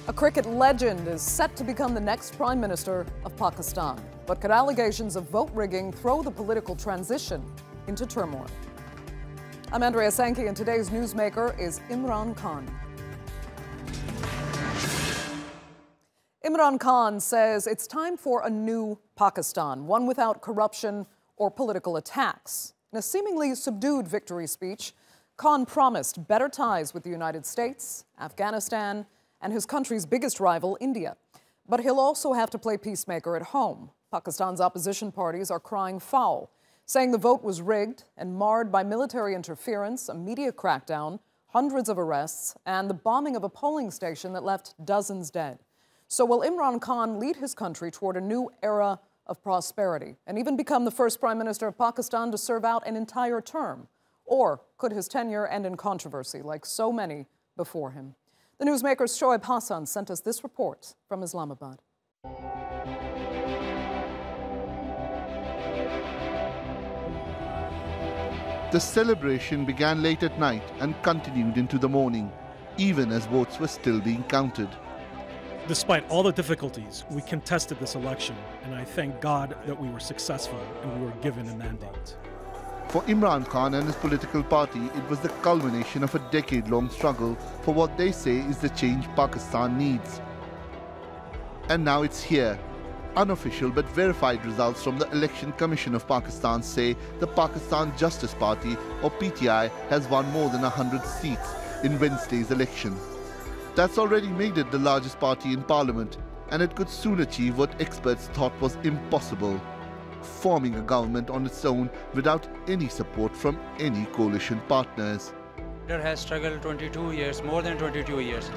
A cricket legend is set to become the next Prime Minister of Pakistan. But could allegations of vote rigging throw the political transition into turmoil? I'm Andrea Sankey, and today's newsmaker is Imran Khan. Imran Khan says it's time for a new Pakistan, one without corruption or political attacks. In a seemingly subdued victory speech, Khan promised better ties with the United States, Afghanistan, and his country's biggest rival, India. But he'll also have to play peacemaker at home. Pakistan's opposition parties are crying foul, saying the vote was rigged and marred by military interference, a media crackdown, hundreds of arrests, and the bombing of a polling station that left dozens dead. So will Imran Khan lead his country toward a new era of prosperity and even become the first Prime Minister of Pakistan to serve out an entire term? Or could his tenure end in controversy like so many before him? The Newsmakers' Shoaib Hassan sent us this report from Islamabad. The celebration began late at night and continued into the morning, even as votes were still being counted. Despite all the difficulties, we contested this election, and I thank God that we were successful and we were given a mandate. For Imran Khan and his political party, it was the culmination of a decade-long struggle for what they say is the change Pakistan needs. And now it's here. Unofficial but verified results from the Election Commission of Pakistan say the Pakistan Justice Party, or PTI, has won more than 100 seats in Wednesday's election. That's already made it the largest party in parliament, and it could soon achieve what experts thought was impossible: forming a government on its own without any support from any coalition partners. Leader has struggled 22 years, more than 22 years,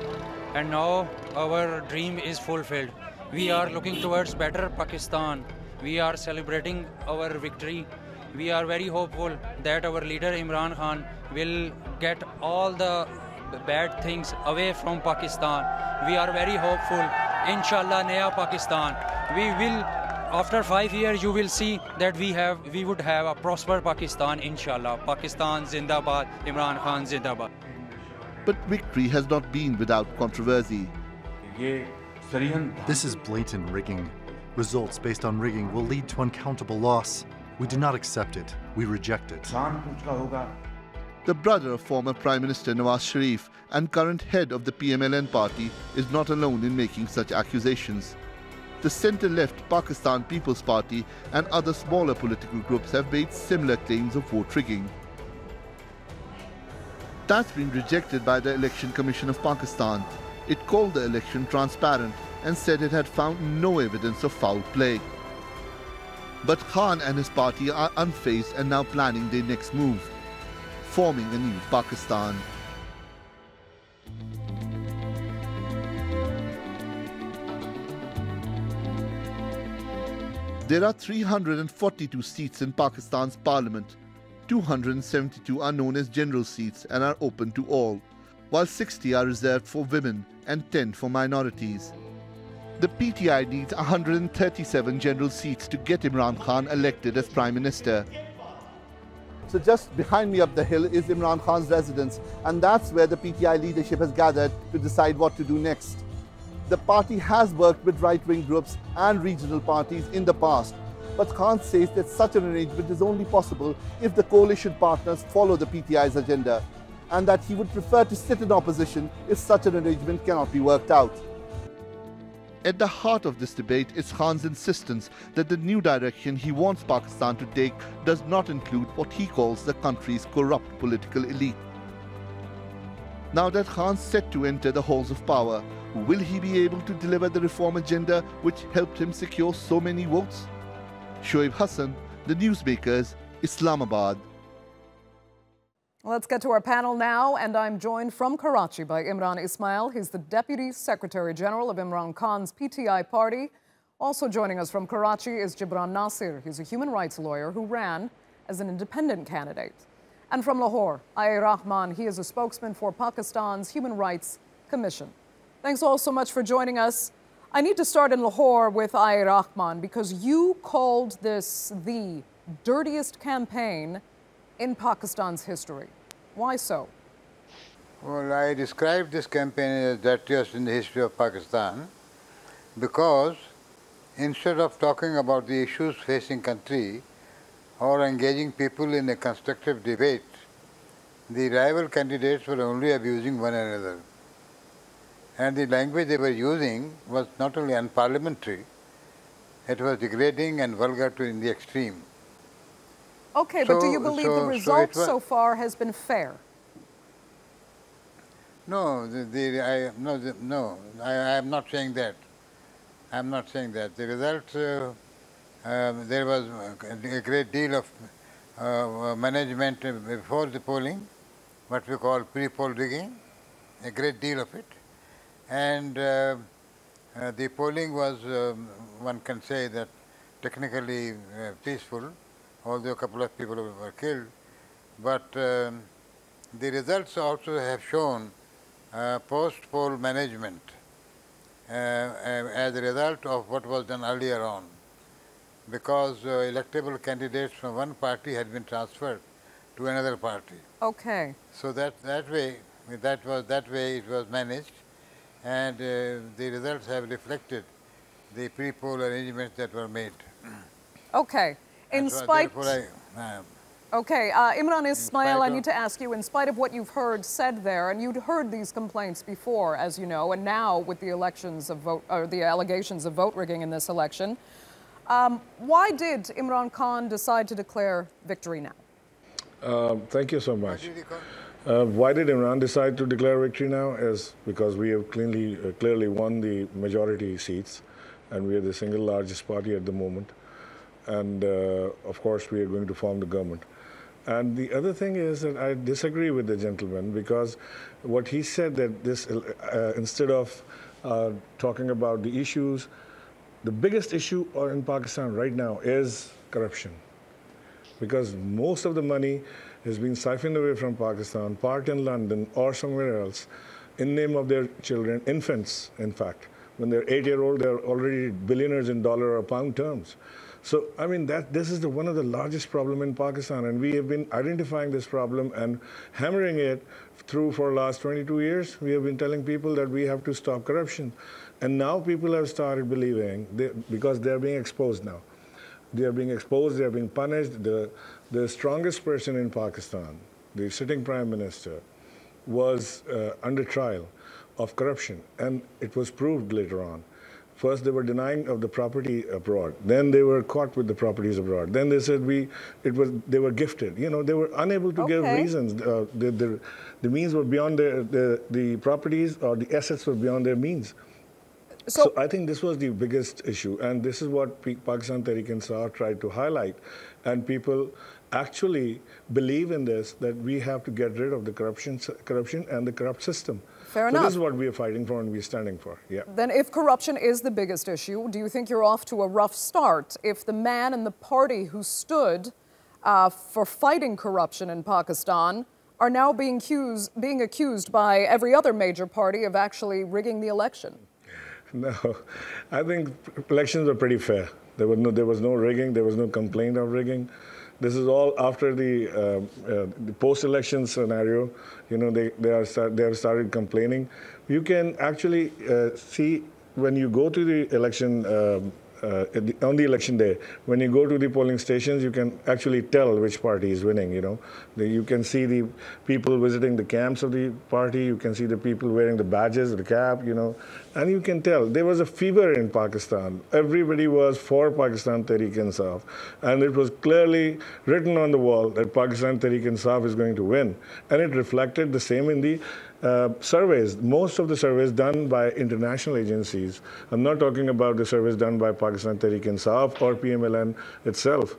and now our dream is fulfilled. We are looking towards better Pakistan. We are celebrating our victory. We are very hopeful that our leader Imran Khan will get all the bad things away from Pakistan. We are very hopeful. Inshallah, Naya Pakistan. We will, after 5 years, you will see that we would have a prosper Pakistan, inshallah. Pakistan Zindabad, Imran Khan Zindabad. But victory has not been without controversy. This is blatant rigging. Results based on rigging will lead to uncountable loss. We do not accept it. We reject it. The brother of former Prime Minister Nawaz Sharif and current head of the PMLN party is not alone in making such accusations. The centre-left Pakistan People's Party and other smaller political groups have made similar claims of vote rigging. That's been rejected by the Election Commission of Pakistan. It called the election transparent and said it had found no evidence of foul play. But Khan and his party are unfazed and now planning their next move: forming a new Pakistan. There are 342 seats in Pakistan's parliament. 272 are known as general seats and are open to all, while 60 are reserved for women and 10 for minorities. The PTI needs 137 general seats to get Imran Khan elected as Prime Minister. So just behind me up the hill is Imran Khan's residence, and that's where the PTI leadership has gathered to decide what to do next. The party has worked with right-wing groups and regional parties in the past, but Khan says that such an arrangement is only possible if the coalition partners follow the PTI's agenda, and that he would prefer to sit in opposition if such an arrangement cannot be worked out. At the heart of this debate is Khan's insistence that the new direction he wants Pakistan to take does not include what he calls the country's corrupt political elite. Now that Khan's set to enter the halls of power, will he be able to deliver the reform agenda which helped him secure so many votes? Shoaib Hassan, The Newsmakers, Islamabad. Let's get to our panel now, and I'm joined from Karachi by Imran Ismail. He's the Deputy Secretary General of Imran Khan's PTI party. Also joining us from Karachi is Gibran Nasir. He's a human rights lawyer who ran as an independent candidate. And from Lahore, Ayer Rahman. He is a spokesman for Pakistan's Human Rights Commission. Thanks all so much for joining us. I need to start in Lahore with Ayer Rahman because you called this the dirtiest campaign in Pakistan's history. Why so? Well, I described this campaign as dirtiest in the history of Pakistan because instead of talking about the issues facing country or engaging people in a constructive debate, the rival candidates were only abusing one another. And the language they were using was not only unparliamentary, it was degrading and vulgar in the extreme. Okay, but do you believe the result so far has been fair? No, I am not saying that. I am not saying that. The result, there was a great deal of management before the polling, what we call pre-poll rigging, a great deal of it. And the polling was, one can say that technically peaceful, although a couple of people were killed. But the results also have shown post-poll management as a result of what was done earlier on, because electable candidates from one party had been transferred to another party. Okay. So that way it was managed, and the results have reflected the pre-poll arrangements that were made. Okay. In spite. Okay, Imran Ismail, I need to ask you, in spite of what you've heard said there, and you'd heard these complaints before, as you know, and now with the elections of the allegations of vote rigging in this election, why did Imran Khan decide to declare victory now? Thank you so much. Why did Imran decide to declare victory now? Is because we have clearly won the majority seats, and we are the single largest party at the moment. And of course, we are going to form the government. And the other thing is that I disagree with the gentleman, because what he said, that this, instead of talking about the issues, the biggest issue in Pakistan right now is corruption. Because most of the money has been siphoned away from Pakistan, parked in London or somewhere else, in name of their children, infants, in fact. When they're 8-year-old, they're already billionaires in dollar or pound terms. So, I mean, this is one of the largest problems in Pakistan, and we have been identifying this problem and hammering it through for the last 22 years. We have been telling people that we have to stop corruption. And now people have started believing, because they're being exposed now. They are being exposed, they are being punished. The strongest person in Pakistan, the sitting prime minister, was under trial of corruption, and it was proved later on. First, they were denying of the property abroad. Then they were caught with the properties abroad. Then they said they were gifted. You know, they were unable to give reasons. The means were beyond the properties, or the assets were beyond their means. So I think this was the biggest issue, and this is what Pakistan Tehreek-e-Insaf tried to highlight. And people actually believe in this, that we have to get rid of the corruption and the corrupt system. Fair enough. This is what we are fighting for and we're standing for. Yeah. Then if corruption is the biggest issue, do you think you're off to a rough start if the man and the party who stood for fighting corruption in Pakistan are now being accused by every other major party of actually rigging the election? No, I think elections are pretty fair. There was no rigging. There was no complaint of rigging. This is all after the post-election scenario. You know, they have started complaining. You can actually see when you go to the election on the election day, when you go to the polling stations, you can actually tell which party is winning. You know, you can see the people visiting the camps of the party. You can see the people wearing the badges, the cap. You know, and you can tell there was a fever in Pakistan. Everybody was for Pakistan Tehreek-e-Insaf, and it was clearly written on the wall that Pakistan Tehreek-e-Insaf is going to win, and it reflected the same in the surveys. Most of the surveys done by international agencies. I'm not talking about the surveys done by Pakistan Tehreek-e-Insaf or PMLN itself.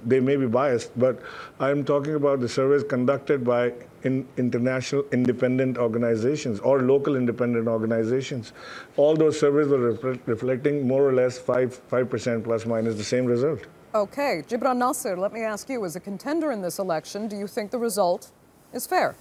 They may be biased, but I'm talking about the surveys conducted by international independent organizations or local independent organizations. All those surveys were reflecting more or less 5% plus minus the same result. Okay, Gibran Nasir, let me ask you, as a contender in this election, do you think the result is fair?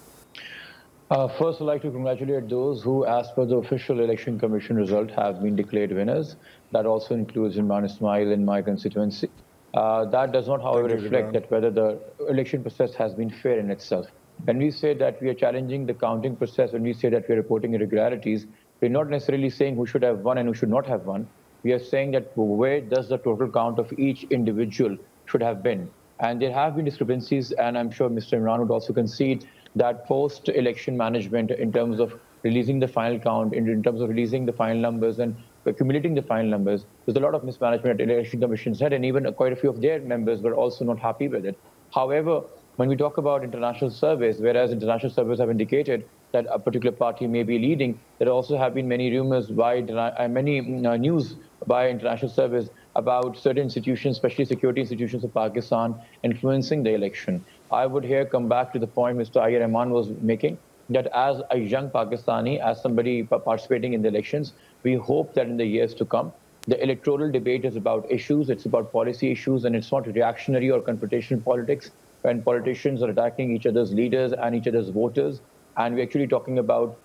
First, I'd like to congratulate those who, as per the official Election Commission result, have been declared winners. That also includes Imran Ismail in my constituency. That does not, however, reflect that whether the election process has been fair in itself. When we say that we are challenging the counting process, when we say that we are reporting irregularities, we're not necessarily saying who should have won and who should not have won. We are saying that where does the total count of each individual should have been. And there have been discrepancies, and I'm sure Mr. Imran would also concede that post-election management in terms of releasing the final count, in terms of releasing the final numbers and accumulating the final numbers, there's a lot of mismanagement at Election Commission's head, and even quite a few of their members were also not happy with it. However, when we talk about international surveys, whereas international surveys have indicated that a particular party may be leading, there also have been many rumors by many news by international surveys about certain institutions, especially security institutions of Pakistan, influencing the election. I would here come back to the point Mr. Ayar Rahman was making, that as a young Pakistani, as somebody participating in the elections, we hope that in the years to come, the electoral debate is about issues, it's about policy issues, and it's not reactionary or confrontational politics, when politicians are attacking each other's leaders and each other's voters, and we're actually talking about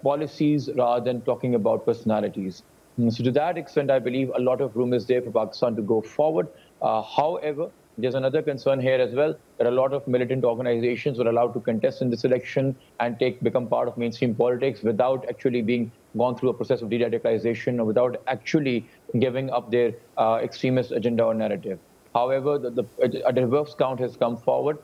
policies rather than talking about personalities. So to that extent, I believe a lot of room is there for Pakistan to go forward. However, there's another concern here as well, that a lot of militant organizations were allowed to contest in this election and become part of mainstream politics without actually being gone through a process of de-radicalization or without actually giving up their extremist agenda or narrative. However, a reverse count has come forward.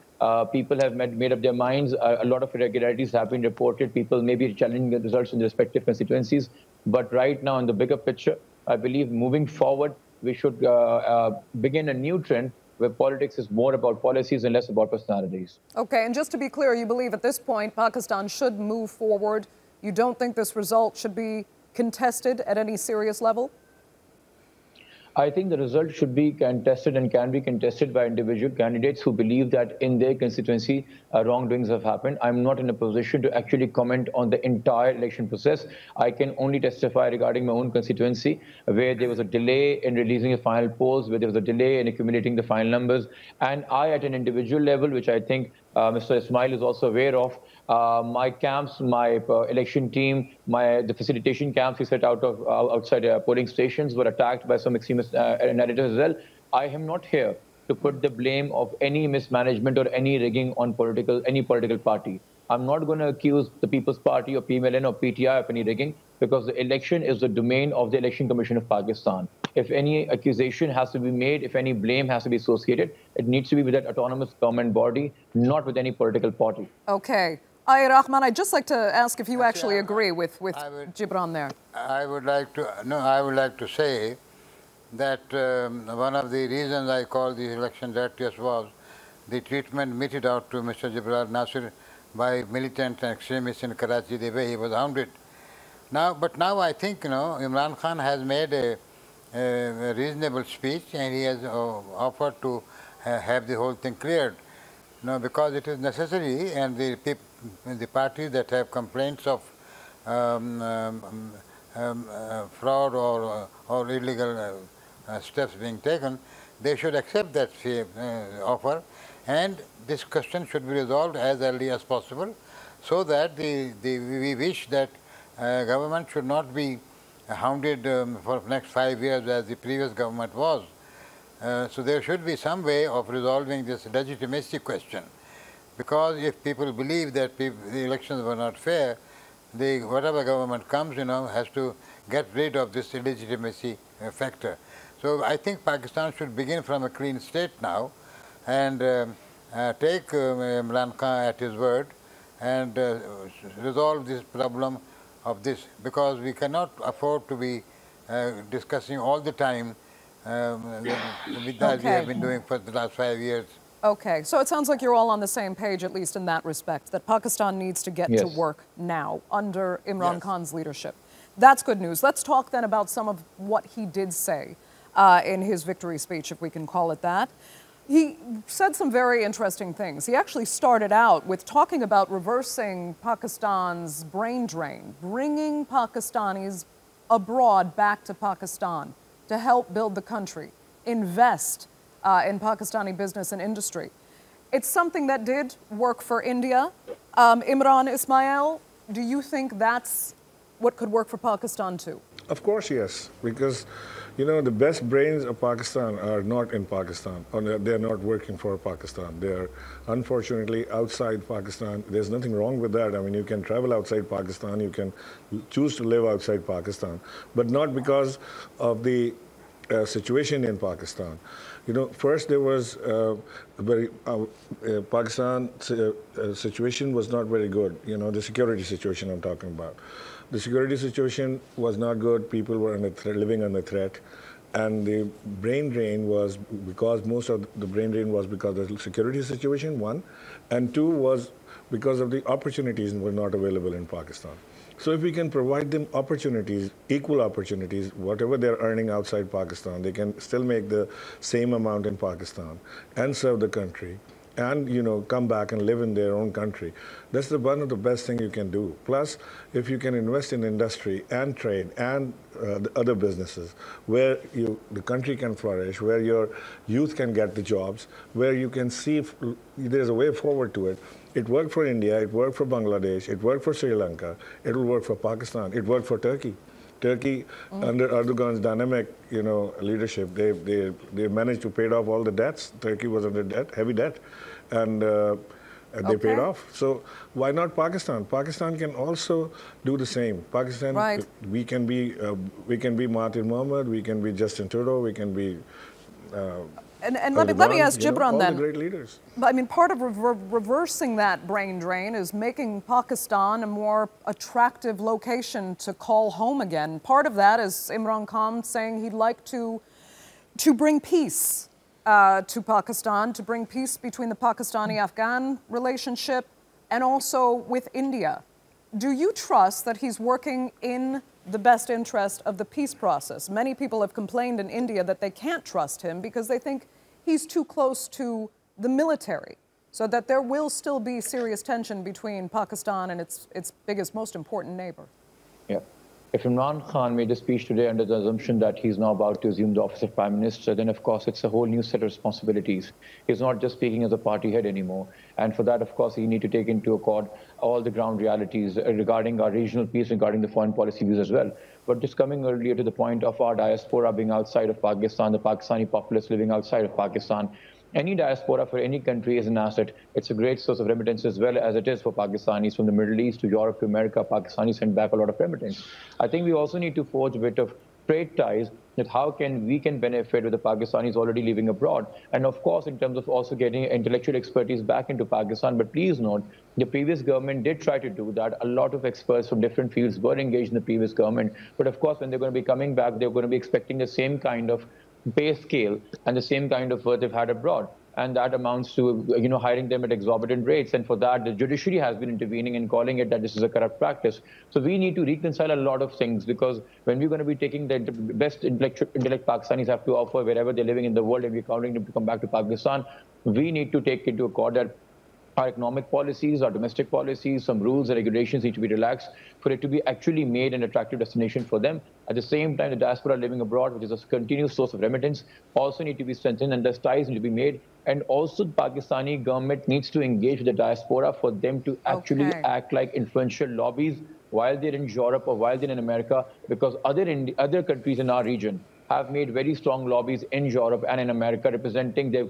People have made up their minds. A lot of irregularities have been reported. People may be challenging the results in their respective constituencies. But right now, in the bigger picture, I believe moving forward, we should begin a new trend where politics is more about policies and less about personalities. Okay, and just to be clear, you believe at this point Pakistan should move forward. You don't think this result should be contested at any serious level? I think the result should be contested and can be contested by individual candidates who believe that in their constituency wrongdoings have happened. I'm not in a position to actually comment on the entire election process. I can only testify regarding my own constituency, where there was a delay in releasing the final polls, where there was a delay in accumulating the final numbers. And I, at an individual level, which I think Mr. Ismail is also aware of, my camps, my election team, the facilitation camps we set out of outside polling stations were attacked by some extremist narratives as well. I am not here to put the blame of any mismanagement or any rigging on any political party. I'm not going to accuse the People's Party or PMLN or PTI of any rigging, because the election is the domain of the Election Commission of Pakistan. If any accusation has to be made, if any blame has to be associated, it needs to be with that autonomous government body, not with any political party. Okay. Ayar Rahman, I'd just like to ask if you actually agree with Gibran there. I would like to say that one of the reasons I called the election dirtiest was the treatment meted out to Mr. Gibran Nasir by militants and extremists in Karachi, the way he was hounded. But now I think, Imran Khan has made a reasonable speech, and he has offered to have the whole thing cleared. Because it is necessary, and the parties that have complaints of fraud or illegal steps being taken, they should accept that offer, and this question should be resolved as early as possible, so that we wish that government should not be hounded for the next 5 years as the previous government was. So there should be some way of resolving this legitimacy question, because if people believe that the elections were not fair, whatever government comes, has to get rid of this illegitimacy factor. So I think Pakistan should begin from a clean state now, and take Imran Khan at his word, and resolve this problem of this, because we cannot afford to be discussing all the time that we have been doing for the last 5 years. Okay, so it sounds like you're all on the same page, at least in that respect, that Pakistan needs to get to work now under Imran Khan's leadership. That's good news. Let's talk then about some of what he did say in his victory speech, if we can call it that. He said some very interesting things. He actually started out with talking about reversing Pakistan's brain drain, bringing Pakistanis abroad back to Pakistan to help build the country, invest in Pakistani business and industry. It's something that did work for India. Imran Ismail, do you think that's what could work for Pakistan too? Of course, yes, because, you know, the best brains of Pakistan are not in Pakistan, or they're not working for Pakistan. They're unfortunately outside Pakistan. There's nothing wrong with that. I mean, you can travel outside Pakistan, you can choose to live outside Pakistan, but not because of the situation in Pakistan. You know, first there was Pakistan's situation was not very good. You know, the security situation I'm talking about. The security situation was not good. People were under living under threat. And the brain drain was because most of the brain drain was because of the security situation, one. And two was because of the opportunities were not available in Pakistan. So if we can provide them opportunities, equal opportunities, whatever they're earning outside Pakistan, they can still make the same amount in Pakistan and serve the country and, you know, come back and live in their own country. That's one of the best things you can do. Plus, if you can invest in industry and trade and the other businesses where the country can flourish, where your youth can get the jobs, where you can see if there's a way forward to it. It worked for India, it worked for Bangladesh, it worked for Sri Lanka, it will work for Pakistan, it worked for Turkey. Turkey, under Erdogan's dynamic, you know, leadership, they managed to pay off all the debts. Turkey was under debt, heavy debt, and they paid off. So why not Pakistan? Pakistan can also do the same. Pakistan, right. we can be Mahathir Mohamad, we can be Justin Trudeau, we can be. And let me ask Gibran then. All the great leaders. I mean, part of reversing that brain drain is making Pakistan a more attractive location to call home again. Part of that is Imran Khan saying he'd like to bring peace to Pakistan, to bring peace between the Pakistani-Afghan relationship and also with India. Do you trust that he's working in the best interest of the peace process? Many people have complained in India that they can't trust him because they think he's too close to the military, so that there will still be serious tension between Pakistan and its biggest, most important neighbor. Yeah. If Imran Khan made a speech today under the assumption that he's now about to assume the office of Prime Minister, then of course it's a whole new set of responsibilities. He's not just speaking as a party head anymore. And for that, of course, he need to take into account all the ground realities regarding our regional peace, regarding the foreign policy views as well. But just coming earlier to the point of our diaspora being outside of Pakistan, the Pakistani populace living outside of Pakistan, any diaspora for any country is an asset. It's a great source of remittance as well as it is for Pakistanis from the Middle East to Europe to America. Pakistanis send back a lot of remittance. I think we also need to forge a bit of trade ties that how we can benefit with the Pakistanis already living abroad. And of course, in terms of also getting intellectual expertise back into Pakistan. But please note, the previous government did try to do that. A lot of experts from different fields were engaged in the previous government. But of course, when they're going to be coming back, they're going to be expecting the same kind of pay scale and the same kind of work they've had abroad. And that amounts to, you know, hiring them at exorbitant rates. And for that, the judiciary has been intervening and calling it that this is a corrupt practice. So we need to reconcile a lot of things, because when we're going to be taking the best intellect Pakistanis have to offer wherever they're living in the world and we're counting them to come back to Pakistan, we need to take into account that our economic policies, our domestic policies, some rules and regulations need to be relaxed for it to be actually made an attractive destination for them. At the same time, the diaspora living abroad, which is a continuous source of remittance, also need to be strengthened and thus ties need to be made. And also the Pakistani government needs to engage with the diaspora for them to actually act like influential lobbies while they're in Europe or while they're in America, because other countries in our region have made very strong lobbies in Europe and in America representing their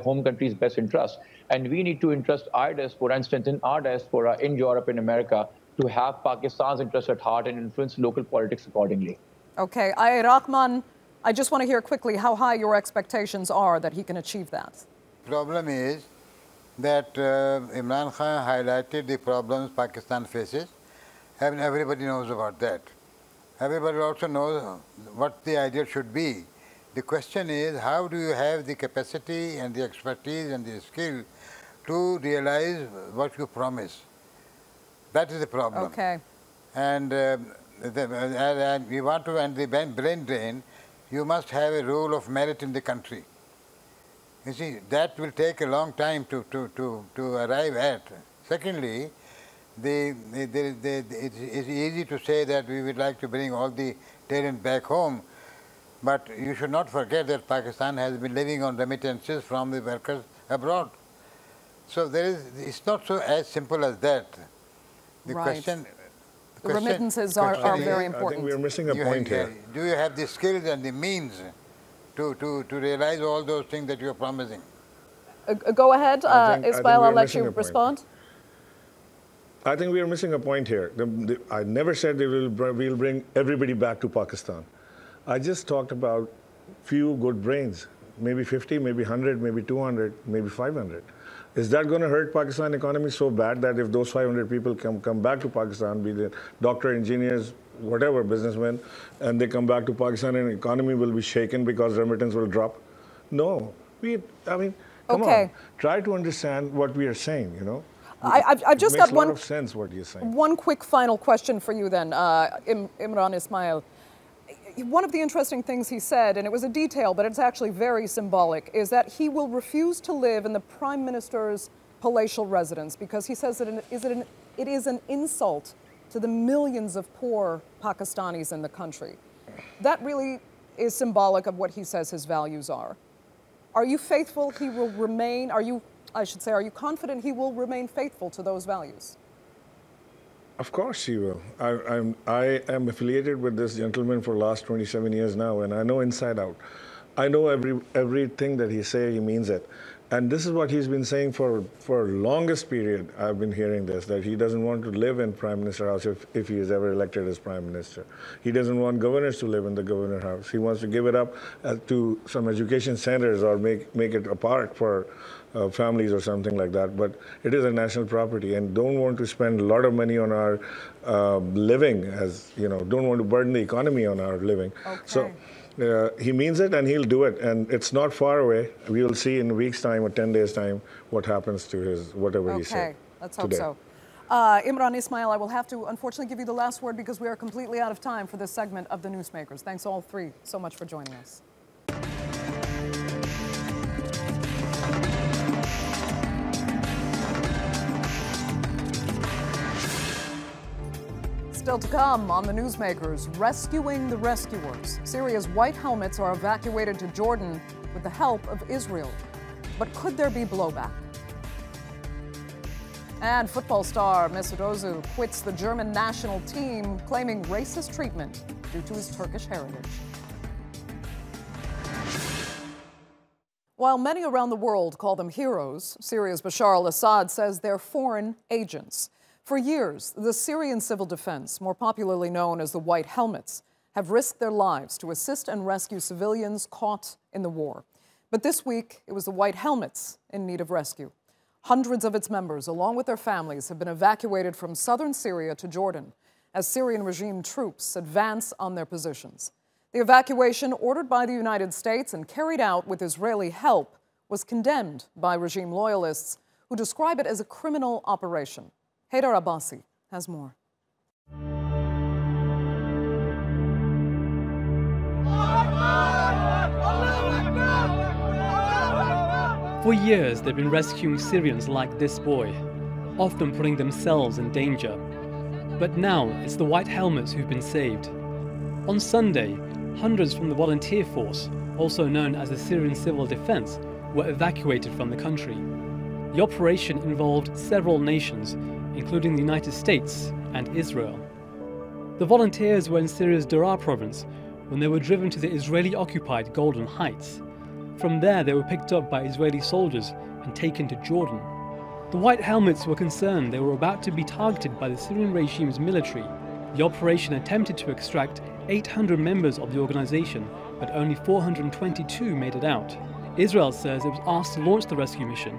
home country's best interests. And we need to entrust our diaspora and strengthen our diaspora in Europe and America to have Pakistan's interests at heart and influence local politics accordingly. Okay, Rahman, I just want to hear quickly how high your expectations are that he can achieve that. The problem is that Imran Khan highlighted the problems Pakistan faces, and everybody knows about that. Everybody also knows what the ideal should be. The question is, how do you have the capacity and the expertise and the skill to realize what you promise? That is the problem. Okay. And we want to end the brain drain. You must have a rule of merit in the country. You see, that will take a long time to arrive at. Secondly, it's easy to say that we would like to bring all the talent back home, but you should not forget that Pakistan has been living on remittances from the workers abroad. So it's not so as simple as that. The The remittances are very important. I think we're missing a point here. Do you have the skills and the means to realize all those things that you're promising? Go ahead, Ismail, I'll let you respond. I think we are missing a point here. I never said we'll bring everybody back to Pakistan. I just talked about few good brains, maybe 50, maybe 100, maybe 200, maybe 500. Is that going to hurt Pakistan economy so bad that if those 500 people come back to Pakistan, be they doctor, engineers, whatever, businessmen, and they come back to Pakistan and the economy will be shaken because remittance will drop? No. I mean, come on. Try to understand what we are saying, you know. I've just got one. Makes a lot of sense what you're saying. One quick final question for you then, Imran Ismail. One of the interesting things he said, and it was a detail, but it's actually very symbolic, is that he will refuse to live in the Prime Minister's palatial residence because he says that it is an insult to the millions of poor Pakistanis in the country. That really is symbolic of what he says his values are. Are you faithful he will remain, are you confident he will remain faithful to those values? Of course he will. I am affiliated with this gentleman for the last 27 years now, and I know inside out. I know everything that he says, he means it. And this is what he's been saying for longest period. I've been hearing this, that he doesn't want to live in Prime Minister House if he is ever elected as Prime Minister. He doesn't want governors to live in the Governor House. He wants to give it up to some education centers or make it a park for families or something like that. But it is a national property, and don't want to spend a lot of money on our living, as you know, don't want to burden the economy on our living. Okay. So he means it, and he'll do it, and it's not far away. We will see in a week's time or 10 days' time what happens to his whatever he said. Okay, let's hope so. Imran Ismail, I will have to unfortunately give you the last word because we are completely out of time for this segment of the Newsmakers. Thanks all three so much for joining us. Still to come on the Newsmakers, rescuing the rescuers. Syria's white helmets are evacuated to Jordan with the help of Israel. But could there be blowback? And football star Mesut Ozil quits the German national team, claiming racist treatment due to his Turkish heritage. While many around the world call them heroes, Syria's Bashar al-Assad says they're foreign agents. For years, the Syrian Civil Defense, more popularly known as the White Helmets, have risked their lives to assist and rescue civilians caught in the war. But this week, it was the White Helmets in need of rescue. Hundreds of its members, along with their families, have been evacuated from southern Syria to Jordan as Syrian regime troops advance on their positions. The evacuation, ordered by the United States and carried out with Israeli help, was condemned by regime loyalists who describe it as a criminal operation. Haydar Abbasi has more. For years, they've been rescuing Syrians like this boy, often putting themselves in danger. But now it's the White Helmets who've been saved. On Sunday, hundreds from the volunteer force, also known as the Syrian Civil Defense, were evacuated from the country. The operation involved several nations, including the United States and Israel. The volunteers were in Syria's Daraa province when they were driven to the Israeli-occupied Golden Heights. From there, they were picked up by Israeli soldiers and taken to Jordan. The White Helmets were concerned they were about to be targeted by the Syrian regime's military. The operation attempted to extract 800 members of the organization, but only 422 made it out. Israel says it was asked to launch the rescue mission.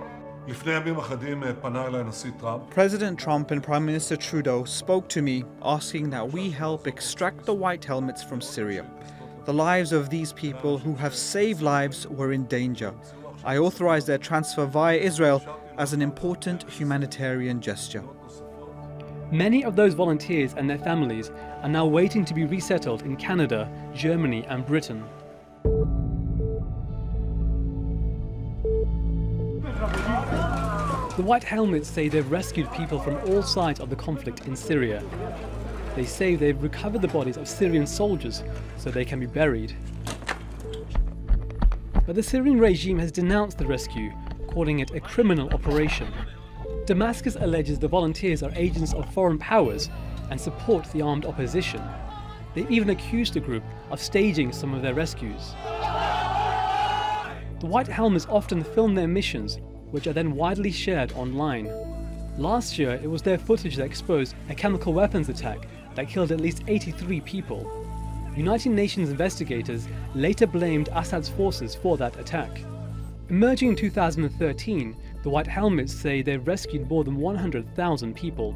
President Trump and Prime Minister Trudeau spoke to me asking that we help extract the White Helmets from Syria. The lives of these people who have saved lives were in danger. I authorized their transfer via Israel as an important humanitarian gesture. Many of those volunteers and their families are now waiting to be resettled in Canada, Germany and Britain. The White Helmets say they've rescued people from all sides of the conflict in Syria. They say they've recovered the bodies of Syrian soldiers so they can be buried. But the Syrian regime has denounced the rescue, calling it a criminal operation. Damascus alleges the volunteers are agents of foreign powers and support the armed opposition. They've even accused the group of staging some of their rescues. The White Helmets often film their missions, which are then widely shared online. Last year, it was their footage that exposed a chemical weapons attack that killed at least 83 people. United Nations investigators later blamed Assad's forces for that attack. Emerging in 2013, the White Helmets say they've rescued more than 100,000 people.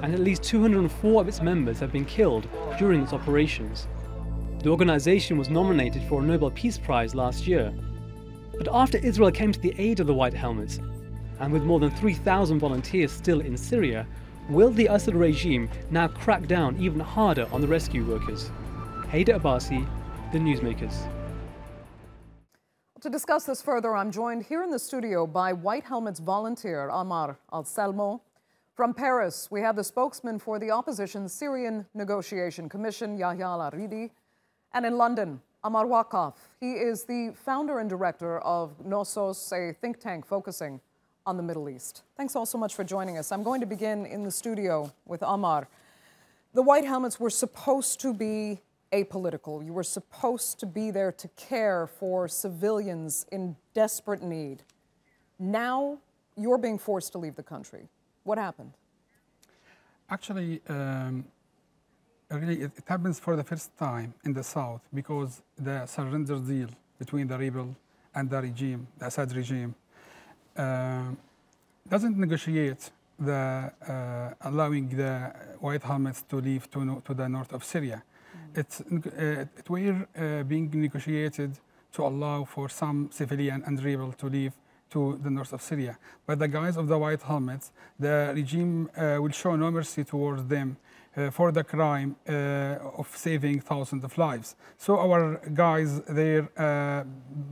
And at least 204 of its members have been killed during its operations. The organization was nominated for a Nobel Peace Prize last year. But after Israel came to the aid of the White Helmets, and with more than 3,000 volunteers still in Syria, will the Assad regime now crack down even harder on the rescue workers? Haider Abbasi, The Newsmakers. To discuss this further, I'm joined here in the studio by White Helmets volunteer Ammar Al-Salmo. From Paris, we have the spokesman for the opposition Syrian Negotiation Commission, Yahya Al-Aridi. And in London, Ammar Waqaf. He is the founder and director of Knossos, a think tank focusing on the Middle East. Thanks all so much for joining us. I'm going to begin in the studio with Ammar. The White Helmets were supposed to be apolitical. You were supposed to be there to care for civilians in desperate need. Now you're being forced to leave the country. What happened? Actually, really, it happens for the first time in the south because the surrender deal between the rebel and the regime, the Assad regime, doesn't negotiate the allowing the White Helmets to leave to the north of Syria. It were being negotiated to allow for some civilian and rebel to leave to the north of Syria. But the guys of the White Helmets, the regime will show no mercy towards them for the crime of saving thousands of lives. So our guys there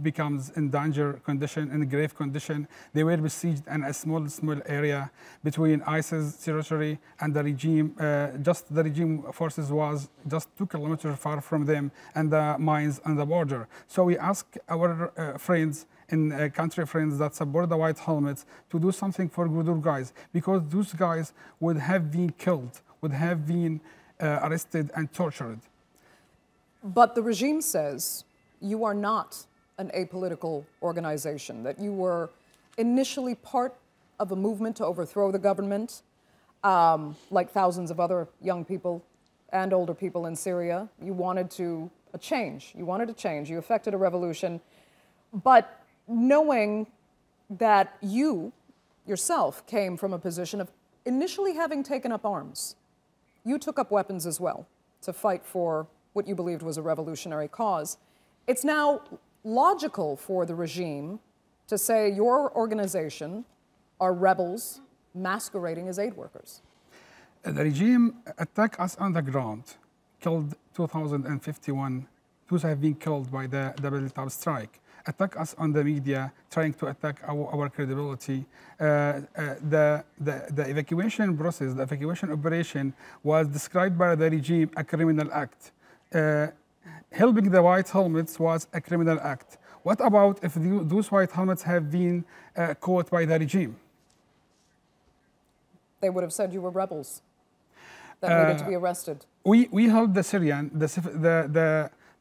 becomes in danger condition, in grave condition. They were besieged in a small area between ISIS territory and the regime. Just the regime forces was just 2 kilometers far from them, and the mines on the border. So we ask our friends in country friends that support the White Helmets to do something for good guys, because those guys would have been killed, would have been arrested and tortured. But the regime says you are not an apolitical organization, that you were initially part of a movement to overthrow the government, like thousands of other young people and older people in Syria. You wanted a change. You wanted a change. You effected a revolution. But knowing that you yourself came from a position of initially having taken up arms, you took up weapons as well to fight for what you believed was a revolutionary cause. It's now logical for the regime to say your organization are rebels masquerading as aid workers. The regime attacked us on the ground, killed 2,051, those have been killed by the double-top strike. Attack us on the media, trying to attack our credibility. The evacuation process, the evacuation operation was described by the regime a criminal act. Helping the White Helmets was a criminal act. What about if those White Helmets have been caught by the regime? They would have said you were rebels that needed to be arrested. We helped the Syrian,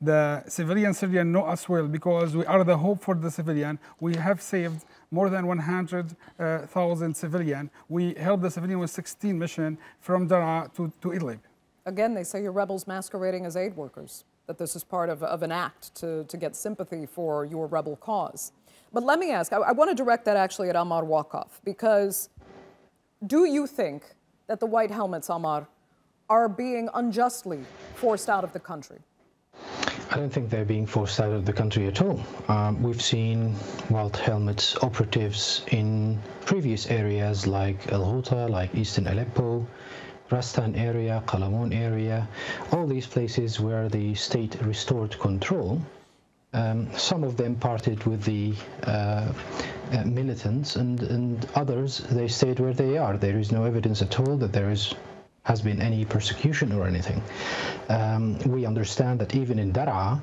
the civilian Syrian know us well, because we are the hope for the civilian. We have saved more than 100,000 civilians. We helped the civilian with 16 missions from Daraa to Idlib. Again, they say you're rebels masquerading as aid workers, that this is part of an act to get sympathy for your rebel cause. But let me ask, I want to direct that actually at Ammar Waqaf, because do you think that the White Helmets, Ammar, are being unjustly forced out of the country? I don't think they're being forced out of the country at all. We've seen White Helmets operatives in previous areas like El Ghouta, like Eastern Aleppo, Rastan area, Qalamun area, all these places where the state restored control. Some of them parted with the militants, and others, they stayed where they are. There is no evidence at all that there is has been any persecution or anything. We understand that even in Daraa,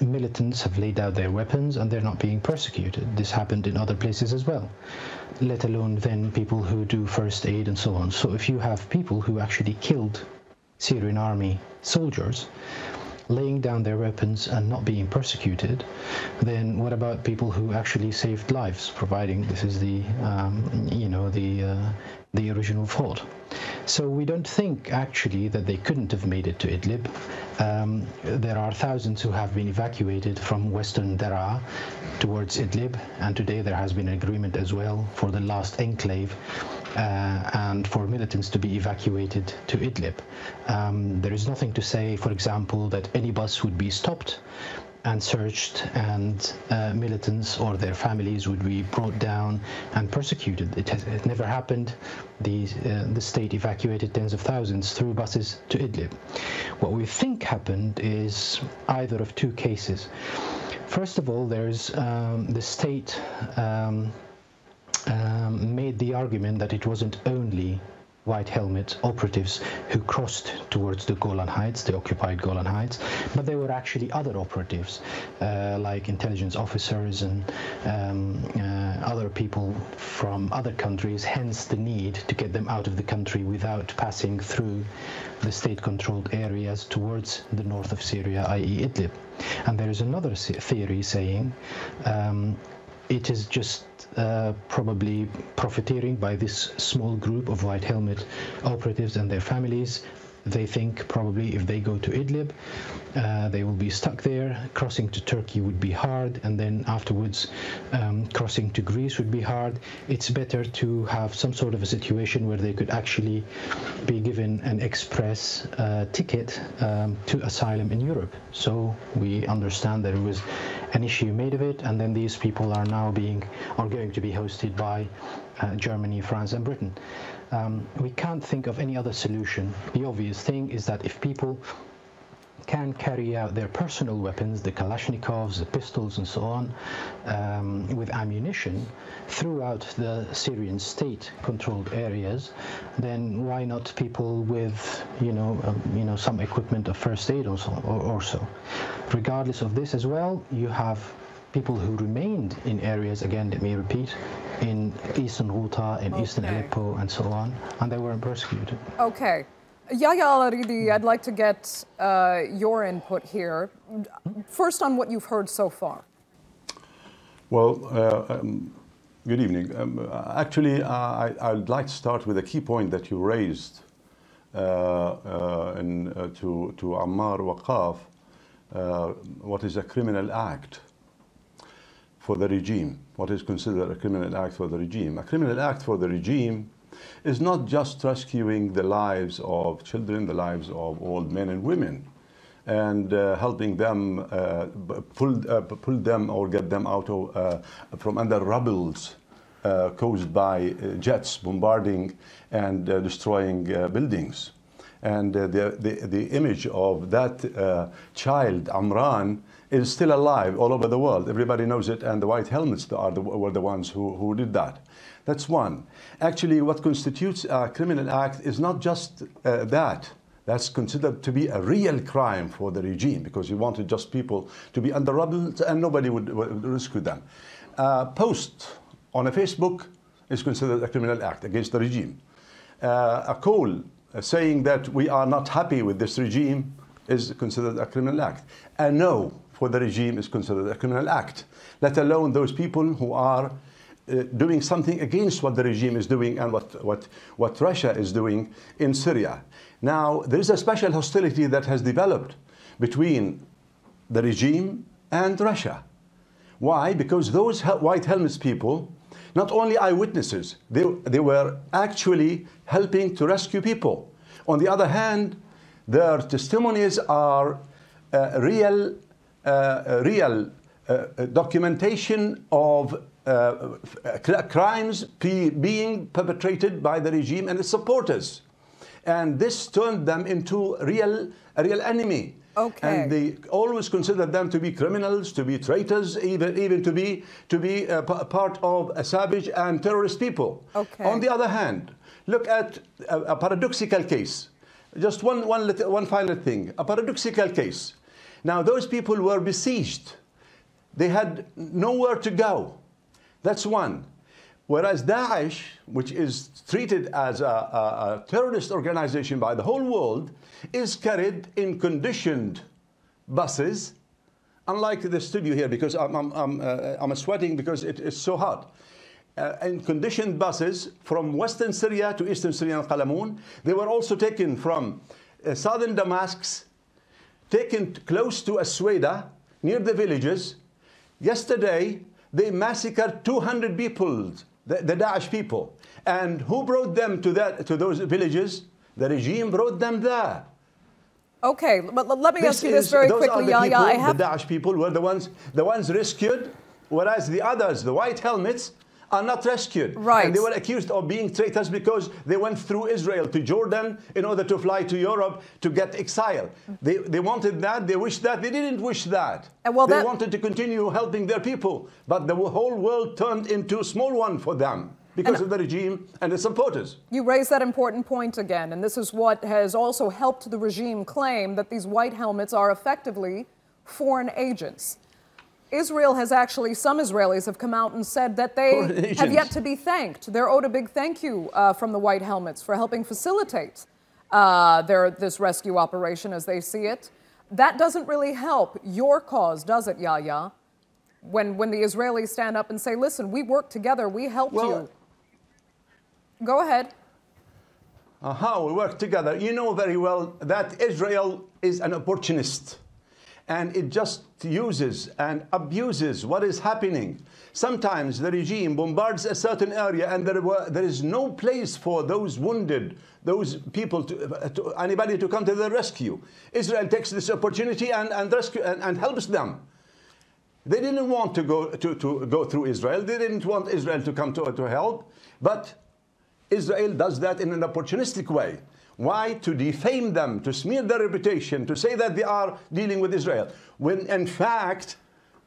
militants have laid out their weapons and they're not being persecuted. This happened in other places as well, let alone then people who do first aid and so on. So if you have people who actually killed Syrian army soldiers, laying down their weapons and not being persecuted, then what about people who actually saved lives, providing this is the, the original thought? So we don't think actually that they couldn't have made it to Idlib. There are thousands who have been evacuated from western Daraa towards Idlib, and today there has been an agreement as well for the last enclave and for militants to be evacuated to Idlib. There is nothing to say, for example, that any bus would be stopped and searched and militants or their families would be brought down and persecuted. It never happened. The state evacuated tens of thousands through buses to Idlib. What we think happened is either of two cases. First of all, there's the state made the argument that it wasn't only white helmet operatives who crossed towards the Golan Heights, the occupied Golan Heights, but there were actually other operatives like intelligence officers and other people from other countries, hence the need to get them out of the country without passing through the state-controlled areas towards the north of Syria, i.e. Idlib. And there is another theory saying it is just probably profiteering by this small group of white helmet operatives and their families. They think probably if they go to Idlib, they will be stuck there. Crossing to Turkey would be hard, and then afterwards crossing to Greece would be hard. It's better to have some sort of a situation where they could actually be given an express ticket to asylum in Europe. So we understand there was an issue made of it, and then these people are now going to be hosted by Germany, France, and Britain. We can't think of any other solution. The obvious thing is that if people can carry out their personal weapons, the Kalashnikovs, the pistols, and so on, with ammunition throughout the Syrian state-controlled areas, then why not people with, some equipment of first aid or so? Regardless of this as well, you have people who remained in areas, again, let me repeat, in eastern Ghouta, in eastern Aleppo, and so on, and they weren't persecuted. Okay. Yahya Al-Aridi, I'd like to get your input here. First on what you've heard so far. Well, good evening. Actually, I'd like to start with a key point that you raised to Ammar Waqaf, what is a criminal act for the regime, what is considered a criminal act for the regime. A criminal act for the regime is not just rescuing the lives of children, the lives of old men and women, and helping them pull them or get them out of, from under rubbles caused by jets bombarding and destroying buildings. And the image of that child, Imran, is still alive all over the world. Everybody knows it, and the white helmets were the ones who did that. That's one. Actually, what constitutes a criminal act is not just that. That's considered to be a real crime for the regime, because you wanted just people to be under rubble and nobody would rescue them. Post on a Facebook is considered a criminal act against the regime. A call saying that we are not happy with this regime is considered a criminal act. A no for the regime is considered a criminal act, let alone those people who are doing something against what the regime is doing and what Russia is doing in Syria. Now, there is a special hostility that has developed between the regime and Russia. Why? Because those white helmets people, not only eyewitnesses, they were actually helping to rescue people. On the other hand, their testimonies are real documentation of crimes being perpetrated by the regime and its supporters. And this turned them into a real enemy. Okay. And they always considered them to be criminals, to be traitors, even to be part of a savage and terrorist people. Okay. On the other hand, Look at a paradoxical case. Just one final thing. A paradoxical case. Now, those people were besieged. They had nowhere to go. That's one. Whereas Daesh, which is treated as a terrorist organization by the whole world, is carried in conditioned buses, unlike the studio here, because I'm sweating because it's so hot. In conditioned buses from western Syria to eastern Syria and Qalamun. They were also taken from southern Damascus, taken close to Asweda, near the villages. Yesterday, they massacred 200 people, the Daesh people. And who brought them to those villages? The regime brought them there. Okay, but let me ask you this very quickly, Yahya. The Daesh people were the ones rescued, whereas the others, the white helmets, are not rescued. Right. And they were accused of being traitors because they went through Israel to Jordan in order to fly to Europe to get exile. They wanted that, they wished that, they didn't wish that. And they wanted to continue helping their people, but the whole world turned into a small one for them because of the regime and the supporters. You raise that important point again, and this is what has also helped the regime claim that these white helmets are effectively foreign agents. Israel has actually, some Israelis have come out and said that they have yet to be thanked. They're owed a big thank you from the white helmets for helping facilitate this rescue operation as they see it. That doesn't really help your cause, does it, Yahya? When the Israelis stand up and say, listen, we worked together, we helped you. Go ahead. How we work together. You know very well that Israel is an opportunist. And it just uses and abuses what is happening. Sometimes the regime bombards a certain area and there is no place for those wounded, those people, anybody to come to their rescue. Israel takes this opportunity and helps them. They didn't want to go through Israel. They didn't want Israel to come to help. But Israel does that in an opportunistic way. Why? To defame them, to smear their reputation, to say that they are dealing with Israel. When in fact,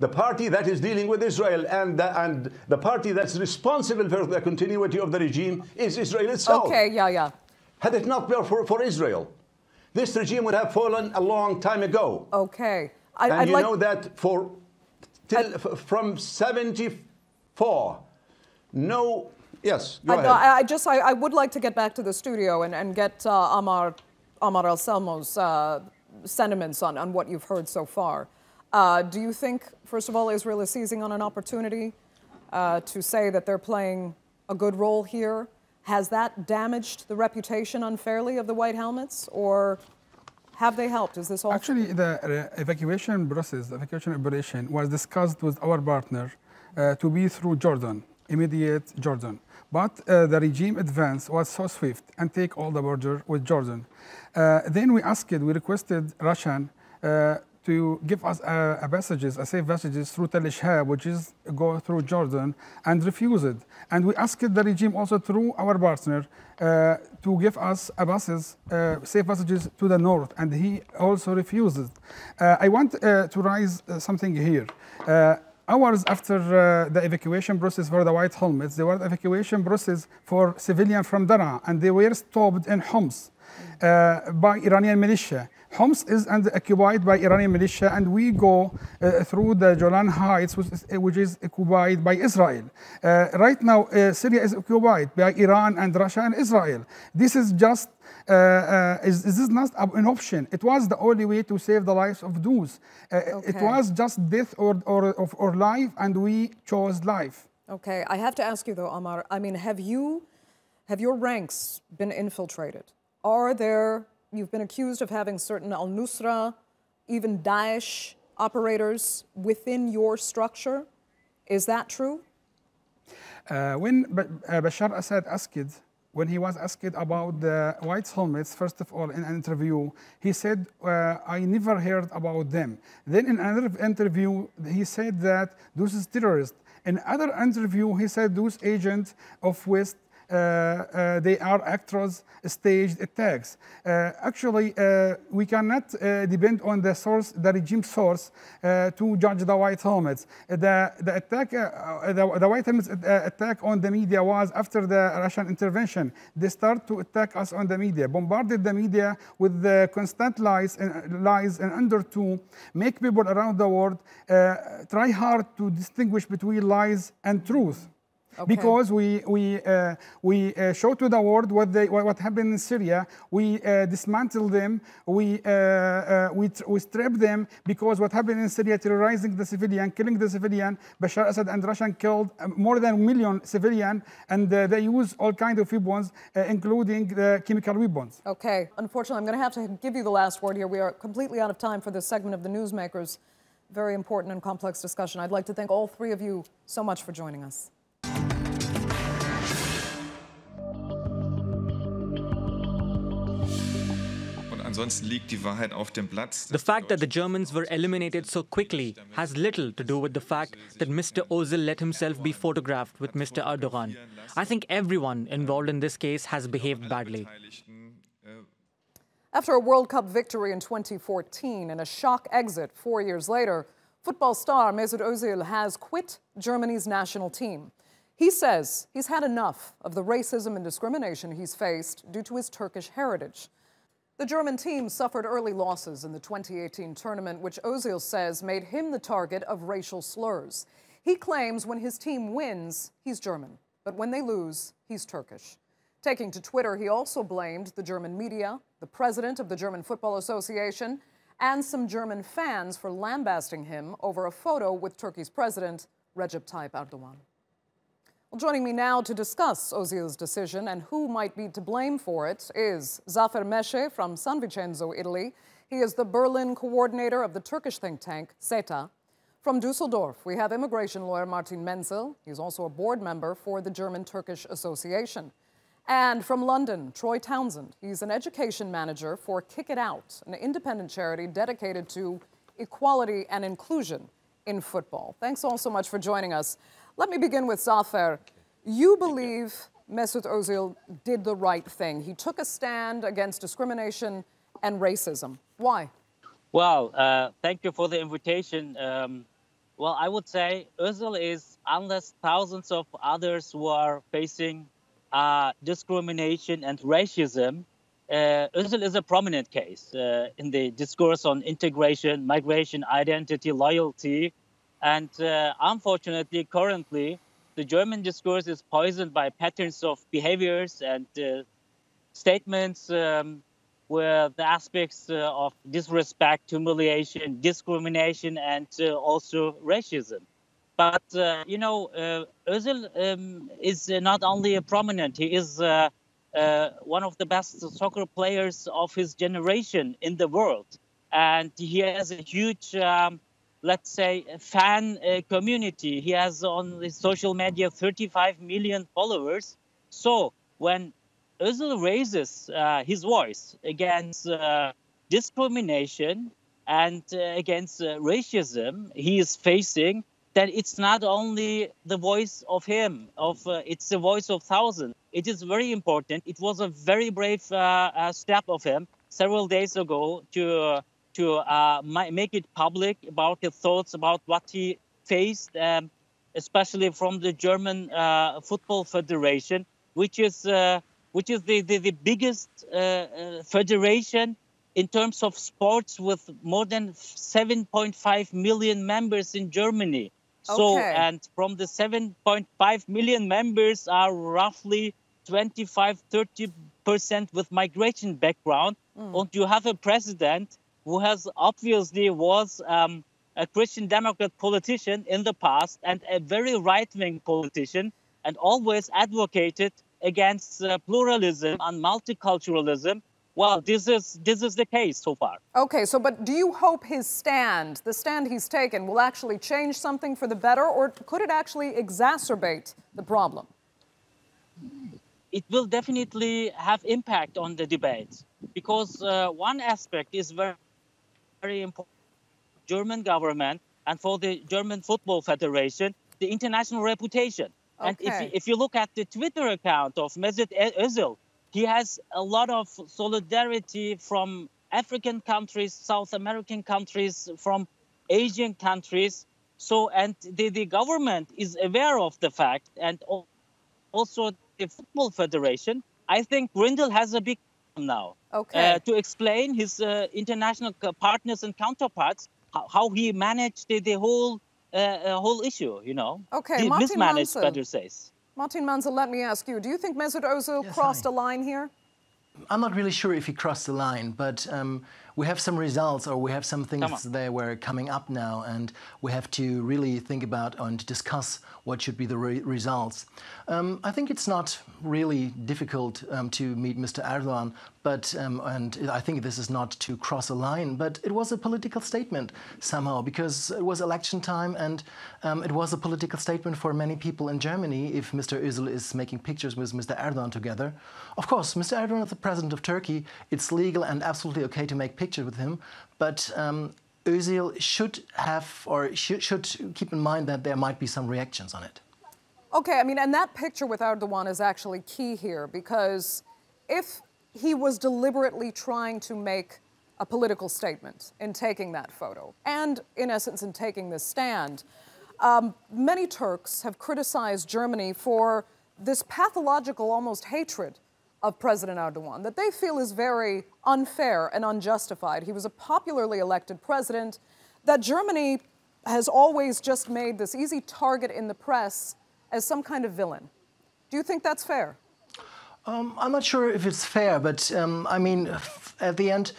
the party that is dealing with Israel and the party that's responsible for the continuity of the regime is Israel itself. Okay, yeah. Had it not been for Israel, this regime would have fallen a long time ago. Okay. And you know that from 74, no... Yes, go ahead. I would like to get back to the studio and get Amar Al-Salmo's sentiments on what you've heard so far. Do you think, first of all, Israel is seizing on an opportunity to say that they're playing a good role here? Has that damaged the reputation unfairly of the White Helmets, or have they helped? Is this all? Actually, the evacuation process, the evacuation operation, was discussed with our partner to be through Jordan, immediate Jordan. But the regime advance was so swift and take all the border with Jordan. Then we requested Russian to give us safe passages through Tel Shab, which is go through Jordan, and refused. And we asked the regime also through our partner to give us safe passages to the north, and he also refused. I want to raise something here. Hours after the evacuation process for the White Helmets, there was evacuation process for civilians from Daraa, and they were stopped in Homs by Iranian militia. Homs is occupied by Iranian militia, and we go through the Golan Heights, which is occupied by Israel. Right now, Syria is occupied by Iran and Russia and Israel. This is just this is not an option. It was the only way to save the lives of those. It was just death or life, and we chose life. Okay, I have to ask you though, Amar. I mean, have your ranks been infiltrated? You've been accused of having certain al-Nusra, even Daesh operators within your structure. Is that true? When Bashar Assad when he was asked about the White Helmets, first of all, in an interview, he said, I never heard about them. Then in another interview, he said that those is terrorists. In another interview, he said those agents of West they are actors staged attacks. Actually, we cannot depend on the source, the regime source, to judge the white helmets. The attack, the white helmets attack on the media was after the Russian intervention. They start to attack us on the media, bombarded the media with the constant lies and under to make people around the world try hard to distinguish between lies and truth. Okay. Because we show to the world what happened in Syria. We dismantle them. We strip them, because what happened in Syria, terrorizing the civilian, killing the civilian. Bashar Assad and Russian killed more than 1 million civilians, and they use all kinds of weapons, including the chemical weapons. Okay. Unfortunately, I'm going to have to give you the last word here. We are completely out of time for this segment of the Newsmakers. Very important and complex discussion. I'd like to thank all three of you so much for joining us. The fact that the Germans were eliminated so quickly has little to do with the fact that Mr. Ozil let himself be photographed with Mr. Erdogan. I think everyone involved in this case has behaved badly. After a World Cup victory in 2014 and a shock exit 4 years later, football star Mesut Ozil has quit Germany's national team. He says he's had enough of the racism and discrimination he's faced due to his Turkish heritage. The German team suffered early losses in the 2018 tournament, which Ozil says made him the target of racial slurs. He claims when his team wins, he's German, but when they lose, he's Turkish. Taking to Twitter, he also blamed the German media, the president of the German Football Association, and some German fans for lambasting him over a photo with Turkey's president, Recep Tayyip Erdogan. Well, joining me now to discuss Ozil's decision and who might be to blame for it is Zafer Meshe from San Vincenzo, Italy. He is the Berlin coordinator of the Turkish think tank, SETA. From Dusseldorf, we have immigration lawyer Martin Menzel. He's also a board member for the German-Turkish Association. And from London, Troy Townsend. He's an education manager for Kick It Out, an independent charity dedicated to equality and inclusion in football. Thanks all so much for joining us. Let me begin with Zafer. You believe Mesut Ozil did the right thing. He took a stand against discrimination and racism. Why? Well, thank you for the invitation. Well, I would say Ozil is, unless thousands of others who are facing discrimination and racism, Ozil is a prominent case in the discourse on integration, migration, identity, loyalty. And unfortunately, currently, the German discourse is poisoned by patterns of behaviors and statements where the aspects of disrespect, humiliation, discrimination, and also racism. But, you know, Ozil is not only a prominent, he is one of the best soccer players of his generation in the world. And he has a huge, let's say, fan community. He has on his social media 35 million followers. So when Ozil raises his voice against discrimination and against racism he is facing, that it's not only the voice of him, it's the voice of thousands. It is very important. It was a very brave step of him several days ago to make it public about his thoughts about what he faced, especially from the German Football Federation, which is the biggest federation in terms of sports, with more than 7.5 million members in Germany. So, and from the 7.5 million members are roughly 25–30% with migration background. And you have a president who has obviously was a Christian Democrat politician in the past and a very right-wing politician, and always advocated against pluralism and multiculturalism. Well, this is the case so far. Okay, so but do you hope his stand, the stand he's taken, will actually change something for the better, or could it actually exacerbate the problem? It will definitely have impact on the debate, because one aspect is very, very important. German government and for the German Football Federation, the international reputation. And if you look at the Twitter account of Mesut Ozil, he has a lot of solidarity from African countries, South American countries, from Asian countries. So, and the government is aware of the fact, and also the Football Federation. I think Grindel has a big now to explain his international partners and counterparts how he managed the whole issue, you know. Okay, Mismanaged, better says. Martin Manzel, let me ask you, do you think Mesut Ozil crossed a line here? I'm not really sure if he crossed the line, but we have some results, or we have some things that were coming up now, and we have to really think about and discuss what should be the results. I think it's not really difficult to meet Mr. Erdogan, but and I think this is not to cross a line, but it was a political statement somehow, because it was election time, and it was a political statement for many people in Germany if Mr. Ozil is making pictures with Mr. Erdogan together. Of course, Mr. Erdogan is the president of Turkey. It's legal and absolutely okay to make pictures with him, but Ozil should have, or should keep in mind that there might be some reactions on it. Okay, I mean, and that picture with Erdogan is actually key here, because if he was deliberately trying to make a political statement in taking that photo, and in essence in taking this stand, many Turks have criticized Germany for this pathological, almost hatred of President Erdogan that they feel is very unfair and unjustified. He was a popularly elected president that Germany has always just made this easy target in the press as some kind of villain. Do you think that's fair? I'm not sure if it's fair, but I mean, at the end,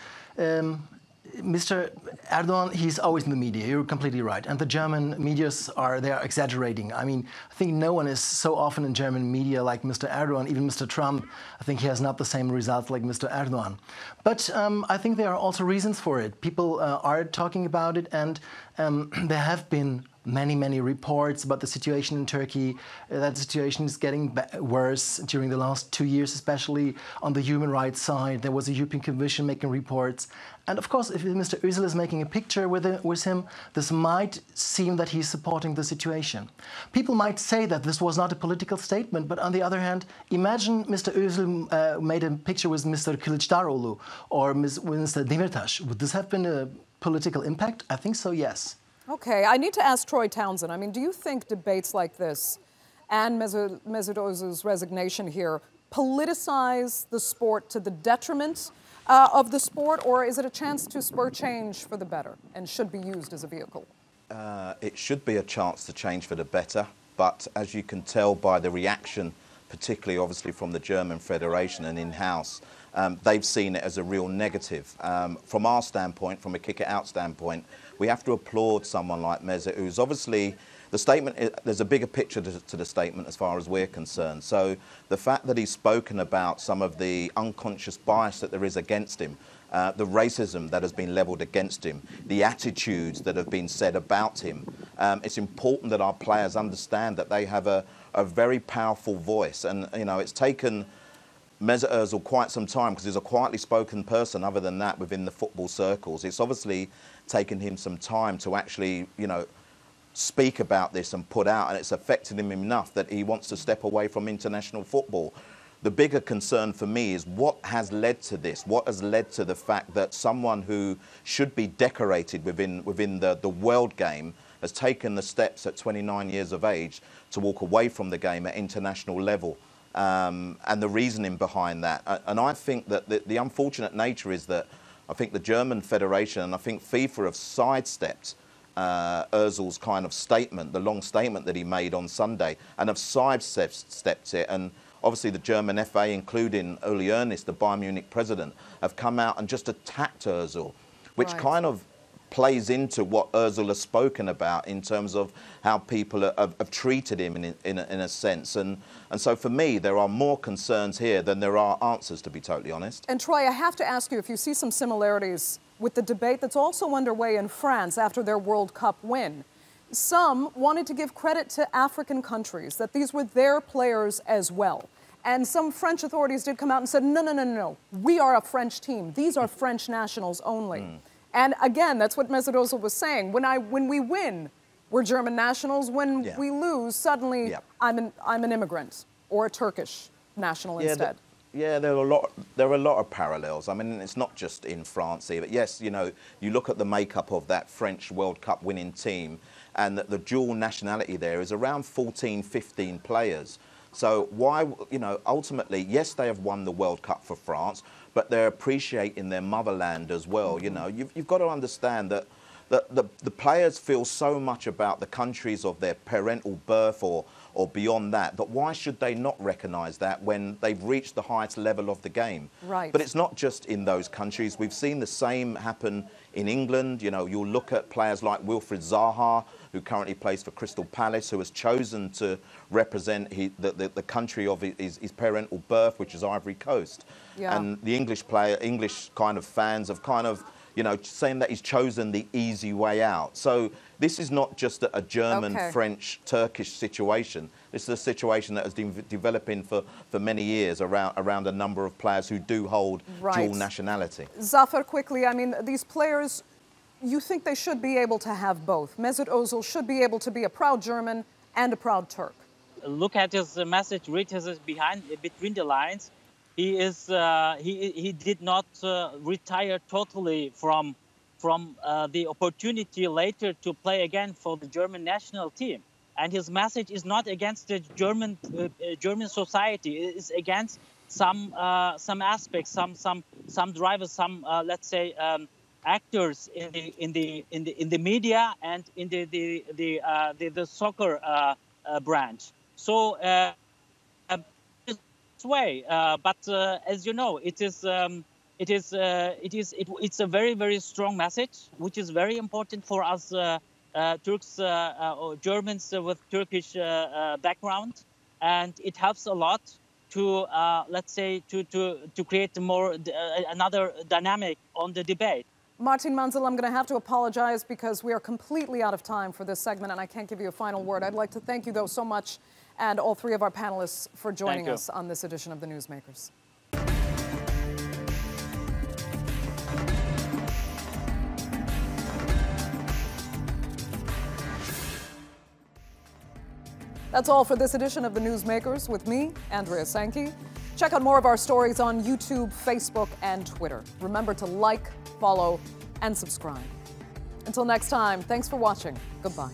Mr. Erdogan, he's always in the media. You're completely right. And the German medias they're exaggerating. I mean, I think no one is so often in German media like Mr. Erdogan, even Mr. Trump. I think he has not the same results like Mr. Erdogan. But I think there are also reasons for it. People are talking about it, and there have been many reports about the situation in Turkey. That situation is getting worse during the last 2 years, especially on the human rights side. There was a European Commission making reports. And of course, if Mr. Ozil is making a picture with him, this might seem that he's supporting the situation. People might say that this was not a political statement, but on the other hand, imagine Mr. Ozil made a picture with Mr. Kılıçdaroğlu or Mr. Demirtas. Would this have been a political impact? I think so, yes. Okay, I need to ask Troy Townsend. I mean, do you think debates like this and Mesut Ozil's resignation here politicize the sport to the detriment of the sport, or is it a chance to spur change for the better and should be used as a vehicle? It should be a chance to change for the better, but as you can tell by the reaction, particularly obviously from the German Federation and in-house, they've seen it as a real negative. From our standpoint, from a kick-it-out standpoint, we have to applaud someone like Mesut, who's obviously, the statement, there's a bigger picture to the statement as far as we're concerned. So the fact that he's spoken about some of the unconscious bias that there is against him, the racism that has been levelled against him, the attitudes that have been said about him, it's important that our players understand that they have a very powerful voice. And, you know, it's taken Mesut Ozil quite some time, because he's a quietly spoken person other than that within the football circles. It's obviously taken him some time to actually, you know, speak about this and put out, and it's affected him enough that he wants to step away from international football. The bigger concern for me is what has led to this, what has led to the fact that someone who should be decorated within the world game has taken the steps at 29 years of age to walk away from the game at international level. And the reasoning behind that. And I think that the unfortunate nature is that I think the German Federation and I think FIFA have sidestepped Ozil's kind of statement, the long statement that he made on Sunday, and have sidestepped it. And obviously the German FA, including Uli Hoeneß, the Bayern Munich president, have come out and just attacked Ozil, which kind of plays into what Ozil has spoken about in terms of how people have treated him in a sense. And so for me, there are more concerns here than there are answers, to be totally honest. And Troy, I have to ask you if you see some similarities with the debate that's also underway in France after their World Cup win. Some wanted to give credit to African countries, that these were their players as well. And some French authorities did come out and said, no, we are a French team. These are French nationals only. And again, that's what Mesut Ozil was saying. When we win, we're German nationals. When we lose, suddenly I'm an immigrant or a Turkish national instead. There are a lot of parallels. I mean, it's not just in France either. Yes, you know, you look at the makeup of that French World Cup winning team, and the dual nationality there is around 14, 15 players. So why, you know, ultimately, yes, they have won the World Cup for France, but they're appreciating their motherland as well. You know, you've got to understand that the players feel so much about the countries of their parental birth or beyond that, but why should they not recognise that when they've reached the highest level of the game? Right. But it's not just in those countries. We've seen the same happen in England. You know, you'll look at players like Wilfried Zaha, who currently plays for Crystal Palace, who has chosen to represent the country of his parental birth, which is Ivory Coast. Yeah. And the English kind of fans have kind of, you know, saying that he's chosen the easy way out. So this is not just a German, French, Turkish situation. This is a situation that has been developing for many years around a number of players who do hold dual nationality. Zafer, quickly, I mean, these players, you think they should be able to have both? Mesut Ozil should be able to be a proud German and a proud Turk. Look at his message, read his between the lines. He did not retire totally from the opportunity later to play again for the German national team. And his message is not against the German society. It is against some aspects, some drivers, some let's say actors in the media and in the soccer branch. So way, but as you know, it's a very, very strong message, which is very important for us Turks or Germans with Turkish background, and it helps a lot to let's say to create another dynamic on the debate. Martin Manzel, I'm going to have to apologize because we are completely out of time for this segment and I can't give you a final word. I'd like to thank you, though, so much, and all three of our panelists for joining us on this edition of the Newsmakers. That's all for this edition of the Newsmakers with me, Andrea Sankey. Check out more of our stories on YouTube, Facebook, and Twitter. Remember to like, follow, and subscribe. Until next time, thanks for watching. Goodbye.